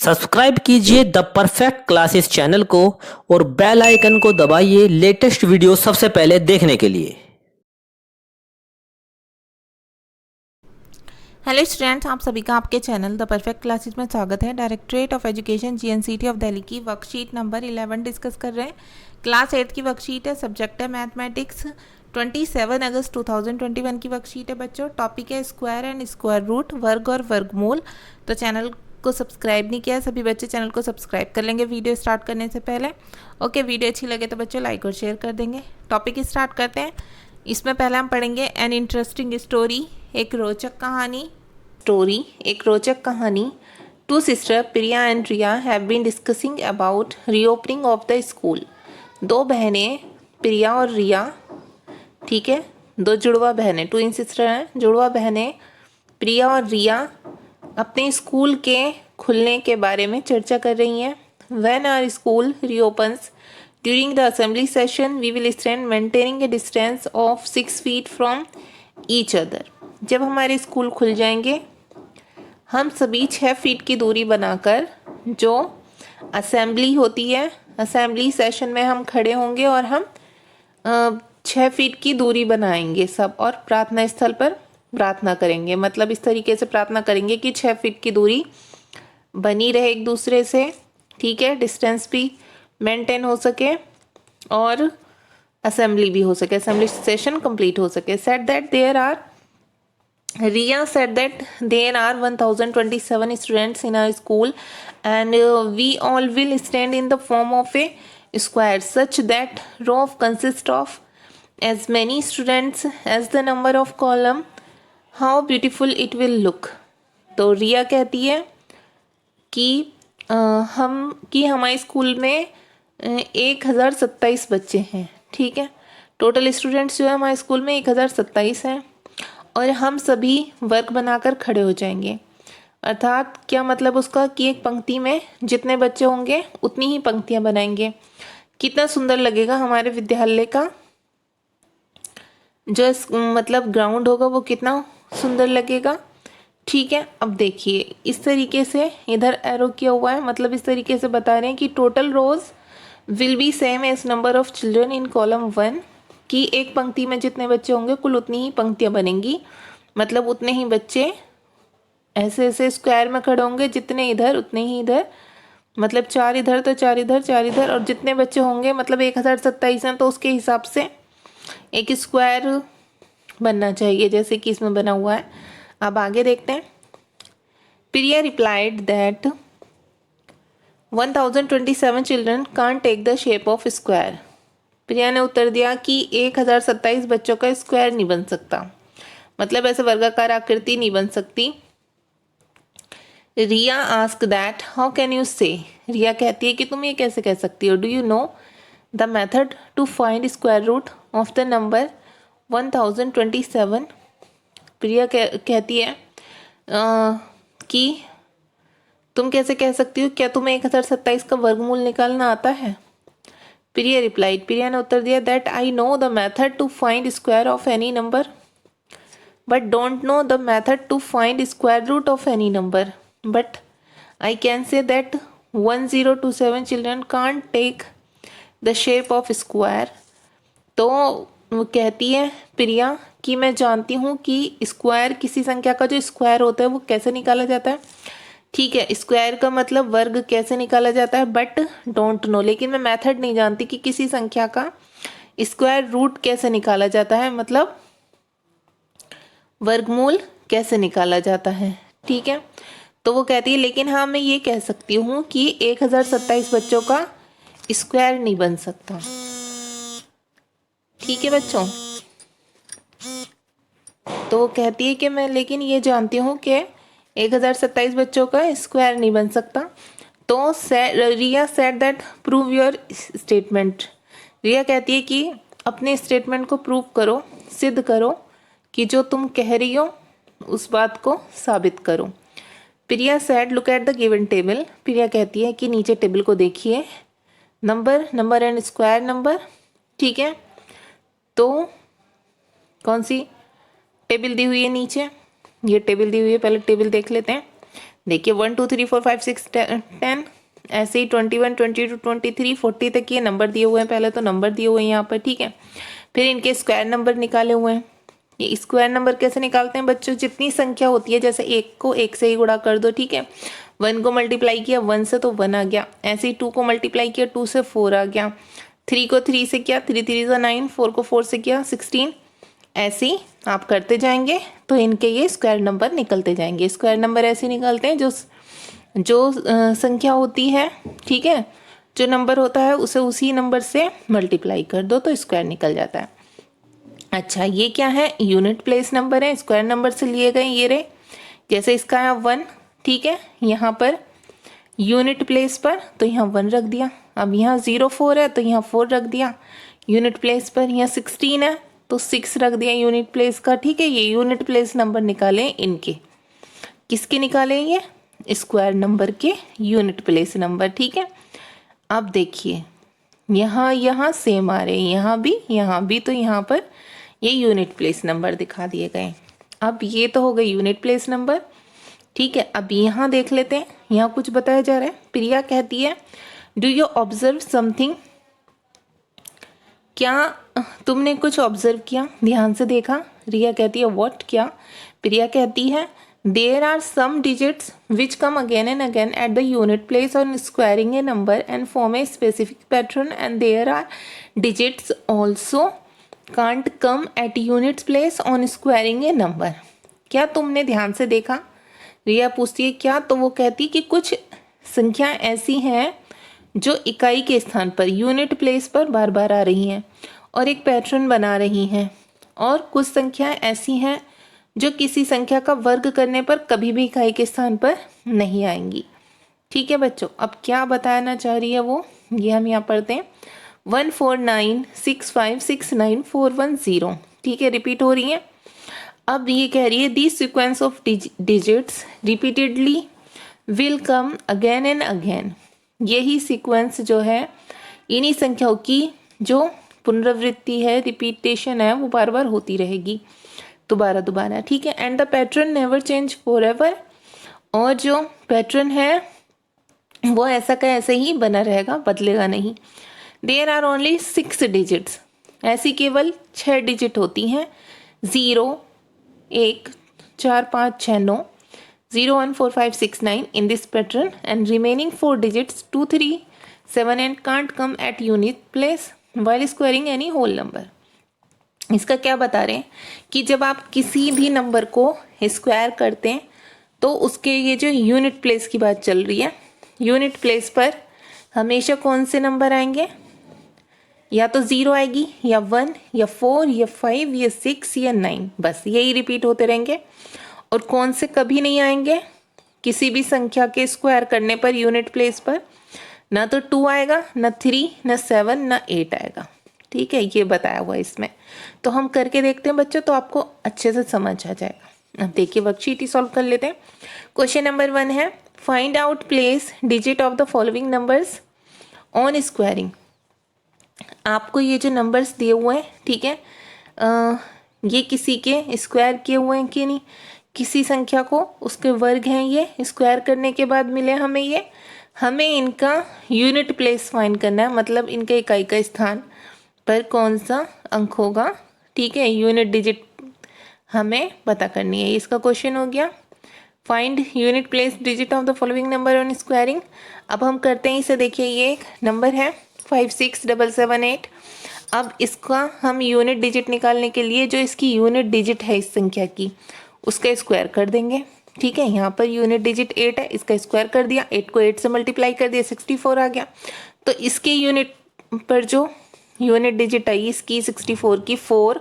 Subscribe कीजिए the perfect classes channel को और बेल आइकन को दबाइए लेटेस्ट वीडियो सबसे पहले देखने के लिए। हेलो स्टूडेंट्स, आप सभी का आपके चैनल द परफेक्ट क्लासेस में स्वागत है। Directorate of education GNCT of Delhi की वर्कशीट नंबर 11 डिस्कस कर रहे हैं। क्लास 8 की वर्कशीट है, सब्जेक्ट है मैथमेटिक्स। 27 अगस्त 2021 की वर्कशीट है बच्चों। टॉपिक है स्क्वायर एंड स्क्वायर रूट, वर्ग और वर्गमूल। तो चैनल को सब्सक्राइब नहीं किया सभी बच्चे चैनल को सब्सक्राइब कर लेंगे वीडियो स्टार्ट करने से पहले। ओके, वीडियो अच्छी लगे तो बच्चों लाइक और शेयर कर देंगे। टॉपिक स्टार्ट करते हैं। इसमें पहले हम पढ़ेंगे एन इंटरेस्टिंग स्टोरी, एक रोचक कहानी। Two sister Priya and Riya have been discussing about reopening of the school. दो बहनें प्रिया और रिया, ठीक है, दो जुड़वा बहनें, ट्विन सिस्टर हैं, जुड़वा बहनें प्रिया और रिया अपने स्कूल के खुलने के बारे में चर्चा कर रही हैं। When our school reopens during the assembly session we will stand maintaining a distance of 6 feet from each other. जब हमारे स्कूल खुल जाएंगे हम सभी 6 फीट की दूरी बनाकर, जो असेंबली होती है, असेंबली सेशन में हम खड़े होंगे और हम 6 फीट की दूरी बनाएंगे सब, और प्रार्थना स्थल पर प्रार्थना करेंगे। मतलब इस तरीके से प्रार्थना करेंगे कि 6 फीट की दूरी बनी रहे एक दूसरे से, ठीक है, डिस्टेंस भी मेंटेन हो सके और असेंबली भी हो सके, असेंबली सेशन कंप्लीट हो सके। Riya said that there are 1027 students in our school and we all will stand in the form of a square such that row consists of as many students as the number of column. How beautiful it will look. तो रिया कहती है कि हमारे school में 1027 बच्चे हैं, ठीक है, टोटल स्टूडेंट्स जो है हमारे स्कूल में 1027 हैं और हम सभी वर्ग बनाकर खड़े हो जाएंगे। अर्थात क्या मतलब उसका कि एक पंक्ति में जितने बच्चे होंगे उतनी ही पंक्तियां बनाएंगे। कितना सुंदर लगेगा हमारे विद्यालय का जो मतलब ग्राउंड होगा वो कितना सुंदर लगेगा, ठीक है। अब देखिए इस तरीके से इधर एरो किया हुआ है, मतलब इस तरीके से बता रहे हैं कि total rows will be same as number of children in column 1, कि एक पंक्ति में जितने बच्चे होंगे कुल उतनी ही पंक्तियां बनेंगी, मतलब उतने ही बच्चे ऐसे ऐसे स्क्वायर में खड़े होंगे, जितने इधर उतने ही इधर, मतलब 4 इधर तो 4 इधर 4 इधर, और जितने बच्चे होंगे मतलब 1027 हैं तो उसके हिसाब से एक स्क्वायर बनना चाहिए जैसे कि इसमें बना हुआ है। अब आगे देखते हैं। Priya replied that 1027 children can't take the shape of square. Priya ने उत्तर दिया कि 1027 बच्चों का स्क्वायर नहीं बन सकता, मतलब ऐसे वर्गाकार आकृति नहीं बन सकती। Riya ask that how can you say. Riya कहती है कि तुम ये कैसे कह सकती हो। Do you know the method to find square root of the number 1027। प्रिया कहती है कि तुम कैसे कह सकती हो, क्या तुम्हें 1027 का वर्गमूल निकालना आता है। प्रिया रिप्लाइड, प्रिया ने उत्तर दिया that I know the method to find square of any number but don't know the method to find square root of any number, but I can say that 1027 children can't take the shape of square. तो वो कहती है प्रिया कि मैं जानती हूँ कि square, किसी संख्या का जो स्क्वायर होता है वो कैसे निकाला जाता है, ठीक है, स्क्वायर का मतलब वर्ग कैसे निकाला जाता है, बट डोंट नो, लेकिन मैं मेथड नहीं जानती कि किसी संख्या का स्क्वायर रूट कैसे निकाला जाता है, मतलब वर्गमूल कैसे निकाला जाता है, ठीक है। तो वो कहती है लेकिन हाँ मैं ये कह सकती हूँ कि 1027 बच्चों का स्क्वायर नहीं बन सकता, ठीक है बच्चों। तो वो कहती है कि मैं लेकिन ये जानती हूँ कि 1027 बच्चों का स्क्वायर नहीं बन सकता। तो Riya said that prove your statement. Riya कहती है कि अपने स्टेटमेंट को प्रूव करो, सिद्ध करो कि जो तुम कह रही हो उस बात को साबित करो। Priya said look at the given table. Priya कहती है कि नीचे टेबल को देखिए, नंबर एंड स्क्वायर नंबर, ठीक है। तो कौन सी टेबल दी हुई है नीचे, ये टेबल दी हुई है, पहले टेबल देख लेते हैं। देखिए 1 2 3 4 5 6 10, ऐसे ही 21 22 23 40 तक ये नंबर दिए हुए हैं, पहले तो नंबर दिए हुए हैं यहाँ पर, ठीक है। फिर इनके स्क्वायर नंबर निकाले हुए हैं। ये स्क्वायर नंबर कैसे निकालते हैं बच्चों, जितनी संख्या होती है, जैसे 1 को 1 से ही गुणा कर दो, ठीक है। 1 को मल्टीप्लाई किया 1 से तो 1 आ गया, ऐसे ही 2 को मल्टीप्लाई किया 2 से 4 आ गया, 3 को 3 से किया 3 3 से 9, 4 को 4 से किया 16, ऐसे ही आप करते जाएंगे तो इनके ये स्क्वायर नंबर निकलते जाएंगे। स्क्वायर नंबर ऐसे निकलते हैं जो संख्या होती है, ठीक है, जो नंबर होता है उसे उसी नंबर से मल्टीप्लाई कर दो तो स्क्वायर निकल जाता है। अच्छा, ये क्या है, यूनिट प्लेस नंबर है, स्क्वायर नंबर से लिए गए ये रहे। जैसे इसका है 1, ठीक है, यहाँ पर यूनिट प्लेस पर तो यहाँ 1 रख दिया। अब यहाँ 04 है तो यहाँ 4 रख दिया यूनिट प्लेस पर। यहाँ 16 है तो 6 रख दिया यूनिट प्लेस का, ठीक है। ये यूनिट प्लेस नंबर निकाले इनके, किसके निकाले, ये स्क्वायर नंबर के यूनिट प्लेस नंबर, ठीक है। अब देखिए यहाँ सेम आ रहे हैं, यहाँ भी, तो यहाँ पर ये यूनिट प्लेस नंबर दिखा दिए गए। अब ये तो हो गई यूनिट प्लेस नंबर, ठीक है। अब यहाँ देख लेते हैं, यहाँ कुछ बताया जा रहा है। प्रिया कहती है डू यू ऑब्जर्व समथिंग, क्या तुमने कुछ ऑब्जर्व किया, ध्यान से देखा। रिया कहती है व्हाट, क्या। प्रिया कहती है there are some digits which come again and again at the unit place on squaring a number and form a specific pattern and there are digits also can't come at unit place on squaring a number. क्या तुमने ध्यान से देखा, रिया पूछती है क्या, तो वो कहती कि कुछ संख्या ऐसी हैं जो इकाई के स्थान पर यूनिट प्लेस पर बार बार आ रही हैं और एक पैटर्न बना रही हैं, और कुछ संख्याएं ऐसी हैं जो किसी संख्या का वर्ग करने पर कभी भी इकाई के स्थान पर नहीं आएंगी, ठीक है बच्चों। अब क्या बताना चाह रही है वो, ये हम यहाँ पढ़ते हैं 14965694110, ठीक है, रिपीट हो रही है। अब ये कह रही है the sequence of digits repeatedly will come again and again. यही सीक्वेंस जो है इन्हीं संख्याओं की जो पुनरावृत्ति है, रिपीटेशन है, वो बार बार होती रहेगी, दोबारा, ठीक है। And the pattern never change for ever, और जो पैटर्न है वो ऐसा का ऐसे ही बना रहेगा, बदलेगा नहीं। देयर आर ओनली 6 डिजिट्स, ऐसी केवल 6 डिजिट होती हैं, 0 1 4 5 6 9, 0 1 4 5 6 9 in this pattern, and remaining 4 digits 2 3 7 and can't come at unit place while squaring any whole number। इसका क्या बता रहे हैं कि जब आप किसी भी नंबर को स्क्वायर करते हैं तो उसके ये जो यूनिट प्लेस की बात चल रही है, यूनिट प्लेस पर हमेशा कौन से नंबर आएंगे, या तो 0 आएगी, या 1, या 4, या 5, या 6, या 9, बस यही रिपीट होते रहेंगे। और कौन से कभी नहीं आएंगे, किसी भी संख्या के स्क्वायर करने पर यूनिट प्लेस पर ना तो 2 आएगा, ना 3, ना 7, ना 8 आएगा, ठीक है, ये बताया हुआ है इसमें। तो हम करके देखते हैं बच्चों, तो आपको अच्छे से समझ आ जाएगा। अब देखिए वर्कशीट ही सॉल्व कर लेते हैं। क्वेश्चन नंबर 1 है find out place digit of the following numbers on squaring. आपको ये जो नंबर्स दिए हुए हैं, ठीक है, ये किसी के स्क्वायर किए हुए हैं कि नहीं, किसी संख्या को उसके वर्ग हैं, ये स्क्वायर करने के बाद मिले हमें ये, हमें इनका यूनिट प्लेस फाइंड करना है, मतलब इनके इकाई का स्थान पर कौन सा अंक होगा, ठीक है, यूनिट डिजिट हमें पता करनी है। इसका क्वेश्चन हो गया find unit place digit of the following number on squaring. अब हम करते हैं इसे, देखिए ये एक नंबर है 56778। अब इसका हम यूनिट डिजिट निकालने के लिए जो इसकी यूनिट डिजिट है इस संख्या की, उसका स्क्वायर कर देंगे, ठीक है। यहाँ पर यूनिट डिजिट 8 है, इसका स्क्वायर कर दिया, 8 को 8 से मल्टीप्लाई कर दिया, 64 आ गया। तो इसके यूनिट पर जो यूनिट डिजिट आई इसकी 64 की 4,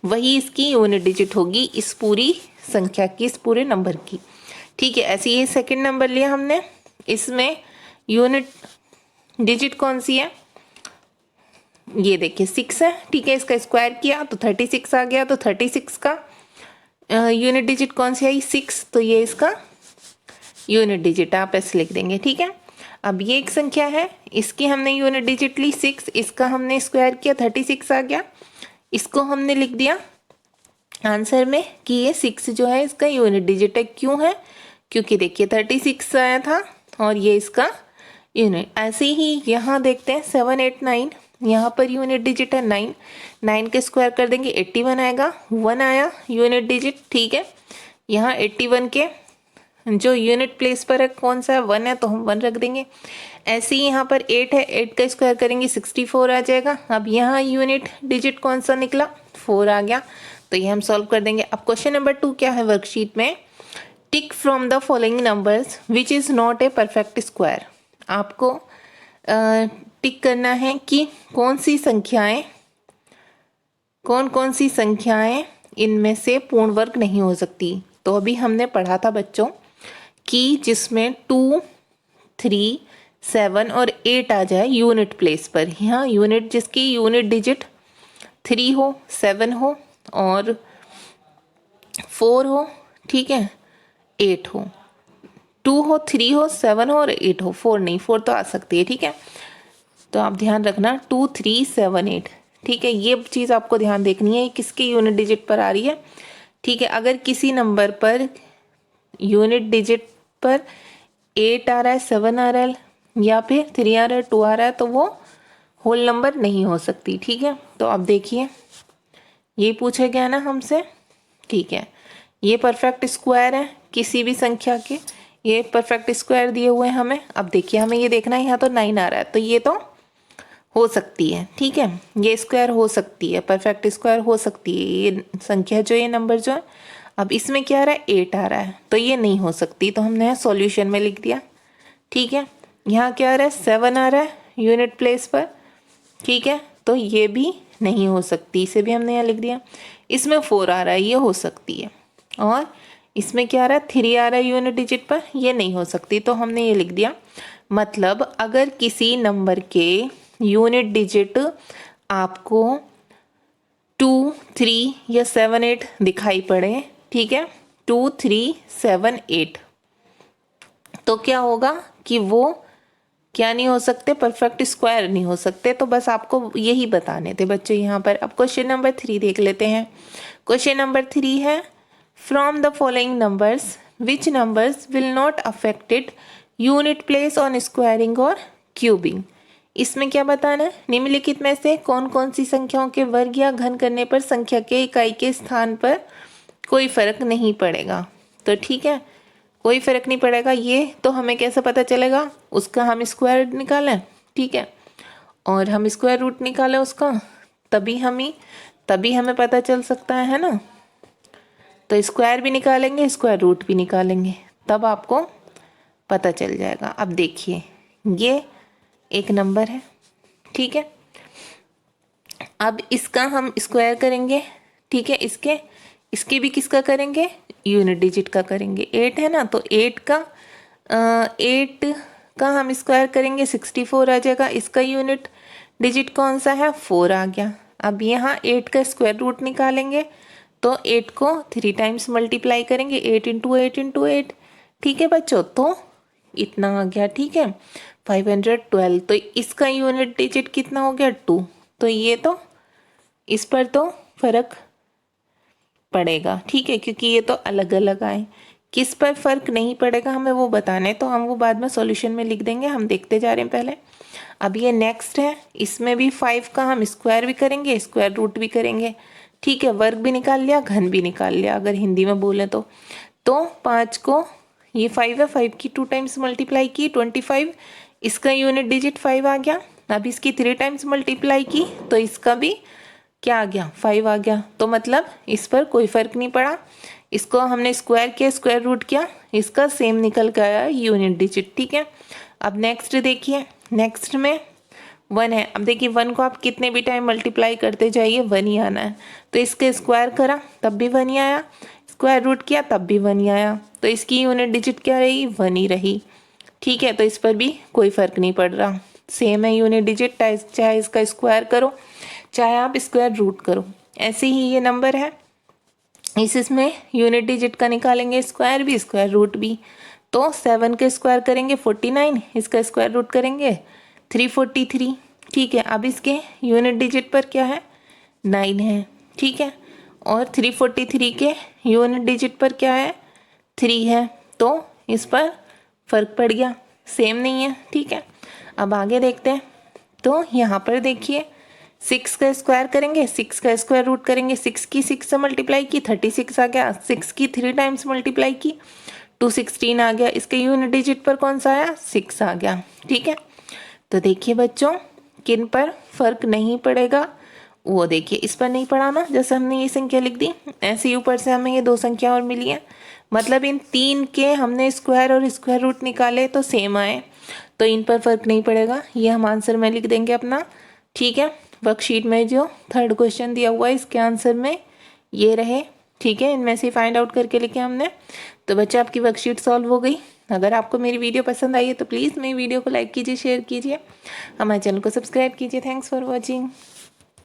वही इसकी यूनिट डिजिट होगी इस पूरी संख्या की, इस पूरे नंबर की, ठीक है। ऐसे ही सेकंड नंबर लिया हमने, इसमें यूनिट डिजिट कौन सी है, ये देखिए 6 है, ठीक है। इसका स्क्वायर किया तो 36 आ गया, तो 36 का यूनिट डिजिट कौन सी आई, 6, तो ये इसका यूनिट डिजिट आप ऐसे लिख देंगे, ठीक है। अब ये एक संख्या है, इसकी हमने यूनिट डिजिट ली 6, इसका हमने स्क्वायर किया 36 आ गया, इसको हमने लिख दिया आंसर में कि ये 6 जो है इसका यूनिट डिजिट है। क्यों है, क्योंकि देखिए 36 आया था और ये इसका यूनिट। ऐसे ही यहाँ देखते हैं 7 8 9, यहाँ पर यूनिट डिजिट है 9, 9 के स्क्वायर कर देंगे 81 आएगा, 1 आया यूनिट डिजिट, ठीक है। यहाँ 81 के जो यूनिट प्लेस पर है कौन सा है, 1 है, तो हम 1 रख देंगे। ऐसे ही यहाँ पर 8 है, 8 का स्क्वायर करेंगे 64 आ जाएगा। अब यहाँ यूनिट डिजिट कौन सा निकला, 4 आ गया, तो ये हम सॉल्व कर देंगे। अब क्वेश्चन नंबर 2 क्या है वर्कशीट में, tick from the following numbers which is not a perfect square. आपको टिक करना है कि कौन कौन सी संख्याएं इनमें से पूर्ण वर्ग नहीं हो सकती। तो अभी हमने पढ़ा था बच्चों कि जिसमें 2, 3, 7 और 8 आ जाए यूनिट प्लेस पर, यहाँ यूनिट जिसकी यूनिट डिजिट 3 हो, 7 हो और 4 हो, ठीक है, 8 हो, 2 हो, 3 हो, 7 हो और 8 हो, 4 नहीं, 4 तो आ सकती है, ठीक है। तो आप ध्यान रखना 2, 3, 7, 8, ठीक है, ये चीज़ आपको ध्यान देखनी है किसके यूनिट डिजिट पर आ रही है, ठीक है। अगर किसी नंबर पर यूनिट डिजिट पर 8 आ रहा है, 7 आ रहा है या फिर 3 आ रहा है, 2 आ रहा है, तो वो होल नंबर नहीं हो सकती, ठीक है। तो अब देखिए ये पूछा गया ना हमसे, ठीक है, ये परफेक्ट स्क्वायर है किसी भी संख्या के, ये परफेक्ट स्क्वायर दिए हुए हैं हमें। अब देखिए हमें ये देखना है, यहाँ तो 9 आ रहा है, तो ये तो हो सकती है, ठीक है, ये स्क्वायर हो सकती है, परफेक्ट स्क्वायर हो सकती है ये संख्या, जो ये नंबर जो है। अब इसमें क्या आ रहा है, 8 आ रहा है, तो ये नहीं हो सकती, तो हमने सॉल्यूशन में लिख दिया, ठीक है। यहाँ क्या आ रहा है, 7 आ रहा है यूनिट प्लेस पर, ठीक है, तो ये भी नहीं हो सकती, इसे भी हमने यहाँ लिख दिया। इसमें 4 आ रहा है, ये हो सकती है, और इसमें क्या आ रहा है, 3 आ रहा है यूनिट डिजिट पर, ये नहीं हो सकती, तो हमने ये लिख दिया। मतलब अगर किसी नंबर के यूनिट डिजिट आपको 2, 3 या 7, 8 दिखाई पड़े, ठीक है, 2, 3, 7, 8, तो क्या होगा कि वो क्या नहीं हो सकते, परफेक्ट स्क्वायर नहीं हो सकते। तो बस आपको यही बताने थे बच्चों यहाँ पर। अब क्वेश्चन नंबर 3 देख लेते हैं। क्वेश्चन नंबर 3 है, from the following numbers which numbers will not affected unit place on squaring और क्यूबिंग। इसमें क्या बताना है, निम्नलिखित में से कौन कौन सी संख्याओं के वर्ग या घन करने पर संख्या के इकाई के स्थान पर कोई फर्क नहीं पड़ेगा। तो ठीक है, कोई फर्क नहीं पड़ेगा, ये तो हमें कैसे पता चलेगा, उसका हम स्क्वायर निकालें, ठीक है, और हम स्क्वायर रूट निकालें उसका, तभी हमें पता चल सकता है ना। तो स्क्वायर भी निकालेंगे, स्क्वायर रूट भी निकालेंगे, तब आपको पता चल जाएगा। अब देखिए ये एक नंबर है, ठीक है, अब इसका हम स्क्वायर करेंगे, ठीक है, इसके भी किसका करेंगे, यूनिट डिजिट का करेंगे। 8 है ना, तो 8 का हम स्क्वायर करेंगे 64 आ जाएगा। इसका यूनिट डिजिट कौन सा है, 4 आ गया। अब यहाँ 8 का स्क्वायर रूट निकालेंगे, तो 8 को 3 टाइम्स मल्टीप्लाई करेंगे, 8 इंटू 8 इंटू 8, ठीक है बच्चों, तो इतना आ गया, ठीक है, 512। तो इसका यूनिट डिजिट कितना हो गया, 2। तो ये तो इस पर तो फर्क पड़ेगा, ठीक है, क्योंकि ये तो अलग अलग आए। किस पर फर्क नहीं पड़ेगा हमें वो बताना है, तो हम वो बाद में सॉल्यूशन में लिख देंगे। हम देखते जा रहे हैं पहले। अब ये नेक्स्ट है, इसमें भी 5 का हम स्क्वायर भी करेंगे, स्क्वायर रूट भी करेंगे, ठीक है, वर्ग भी निकाल लिया, घन भी निकाल लिया, अगर हिंदी में बोले तो 5 को, ये 5 है, 5 की 2 टाइम्स मल्टीप्लाई की 25, इसका यूनिट डिजिट 5 आ गया। अब इसकी 3 टाइम्स मल्टीप्लाई की, तो इसका भी क्या आ गया, 5 आ गया। तो मतलब इस पर कोई फर्क नहीं पड़ा, इसको हमने स्क्वायर किया, स्क्वायर रूट किया, इसका सेम निकल गया यूनिट डिजिट, ठीक है। अब नेक्स्ट देखिए, नेक्स्ट में 1 है। अब देखिए 1 को आप कितने भी टाइम मल्टीप्लाई करते जाइए 1 ही आना है, तो इसके स्क्वायर करा तब भी 1 ही आया, स्क्वायर रूट किया तब भी 1 ही आया, तो इसकी यूनिट डिजिट क्या रही, 1 ही रही, ठीक है। तो इस पर भी कोई फर्क नहीं पड़ रहा, सेम है यूनिट डिजिट, चाहे इसका स्क्वायर करो चाहे आप स्क्वायर रूट करो। ऐसे ही ये नंबर है, इसमें यूनिट डिजिट का निकालेंगे स्क्वायर भी, स्क्वायर रूट भी। तो 7 के स्क्वायर करेंगे 49, इसका स्क्वायर रूट करेंगे 343, ठीक है। अब इसके यूनिट डिजिट पर क्या है, 9 है, ठीक है, और 343 के यूनिट डिजिट पर क्या है, 3 है, तो इस पर फ़र्क पड़ गया, सेम नहीं है। ठीक है, अब आगे देखते हैं। तो यहाँ पर देखिए 6 का स्क्वायर करेंगे, 6 का स्क्वायर रूट करेंगे, 6 की 6 से मल्टीप्लाई की 36 आ गया, 6 की 3 टाइम्स मल्टीप्लाई की 216 आ गया। इसके यूनिट डिजिट पर कौन सा आया? 6 आ गया। ठीक है, तो देखिए बच्चों किन पर फर्क नहीं पड़ेगा, वो देखिए इस पर नहीं पड़ा ना, जैसे हमने ये संख्या लिख दी, ऐसे ही ऊपर से हमें ये 2 संख्या और मिली है, मतलब इन 3 के हमने स्क्वायर और स्क्वायर रूट निकाले तो सेम आए, तो इन पर फर्क नहीं पड़ेगा। ये हम आंसर में लिख देंगे अपना। ठीक है, वर्कशीट में जो 3rd क्वेश्चन दिया हुआ है इसके आंसर में ये रहे। ठीक है, इनमें से फाइंड आउट करके लिखे हमने। तो बच्चे आपकी वर्कशीट सॉल्व हो गई। अगर आपको मेरी वीडियो पसंद आई है तो प्लीज़ मेरी वीडियो को लाइक कीजिए, शेयर कीजिए, हमारे चैनल को सब्सक्राइब कीजिए। Thanks for watching.